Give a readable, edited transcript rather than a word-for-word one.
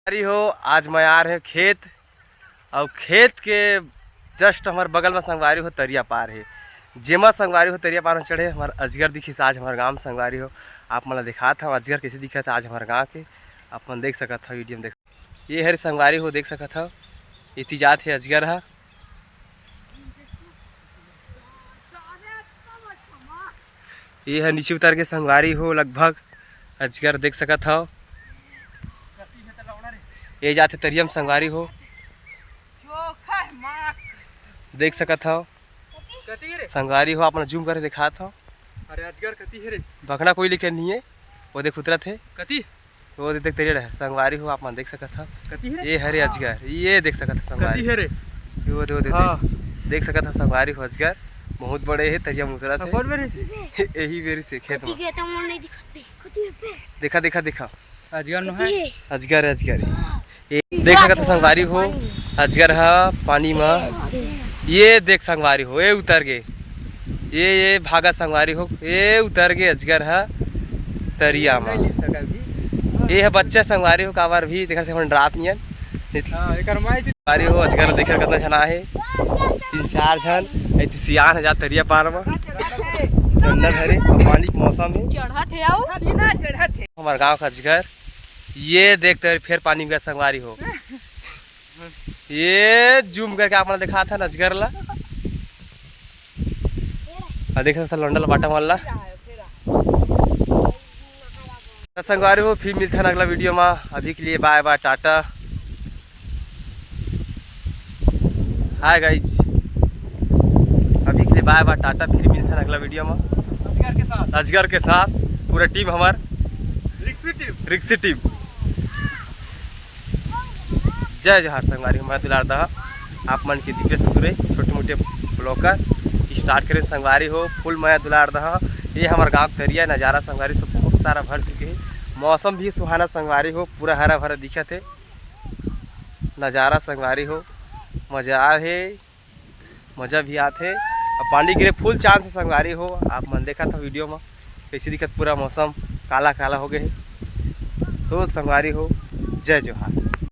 हो आज मैं आ रहे खेत और खेत के जस्ट हमारे बगल में संगवारी हो तरिया पार है। जेमा संगवारी हो तरिया पार में चढ़े हमारे अजगर दिखी आज हमारे गांव में संगवारी हो। आप मतलब दिखा था अजगर कैसे दिखा था आज हमारे गांव के आप मन देख सकता था वीडियो में देख। ये हर संगवारी हो देख सकता था इतनी जात है अजगर है। ये है नीचे उतर के संगवारी हो लगभग अजगर देख सकता था। ये जाते तरियम संगवारी हो देख सकत हो संगवारी हो अपना जूम करके दिखा था। अरे अजगर कती है रे बकना कोई लेके नहीं है वो देख उतरत है कती वो देख तरिया है संगवारी हो आप मन देख सकत हो। कती है ये हरे अजगर ये देख सकत है संगवारी कती है रे वो देख सकत है संगवारी हो अजगर बहुत बड़े है तरिया में उतरत है यही बेरी से खेत में देखा देखा देखा अजगर न है अजगर अजगर देख सकत है संगवारी हो अजगर है पानी में। ये देख संगवारी हो ये उतर गए ये भागा संगवारी हो ये उतर गए अजगर है तरिया में। ये है बच्चा संगवारी हो कावर भी देखा से रात नियन संगवारी हो अजगर देखे कितना जना है 3-4 जन ऐसे सियान है जा तरिया पार में जन्नत हरे पानी के मौसम है हमारे गाँव का अजगर। ये देखते फिर पानी में संगवारी हो ये जूम करके आपने दिखा था अजगर ला देख सकते लंडल बाटा वाला संगवारी हो। फिर मिलते हैं अगला वीडियो में अभी के लिए bye bye tata hi guys अभी के लिए बाय बाय टाटा। फिर मिलते हैं अगला वीडियो में अजगर के साथ पूरा टीम हमार रिक्सी टीम। जय जोहार संगवारी हमारे दुलार दहा आप मन के दिव्य सुरे छोटे मोटे ब्लॉकर स्टार्ट करें संगवारी हो फुल माया दुलार दहा। ये हमारे गांव तरिया नज़ारा संगवारी से बहुत सारा भर चुके हैं। मौसम भी सुहाना संगवारी हो पूरा हरा भरा दिखत है नज़ारा संगवारी हो मज़ा आ है मज़ा भी आते है और पानी गिरे फुल चांस संगवारी हो। आप मन देखा था वीडियो में कैसी दिखत पूरा मौसम काला काला हो गए तो संगवारी हो। जय जोहार।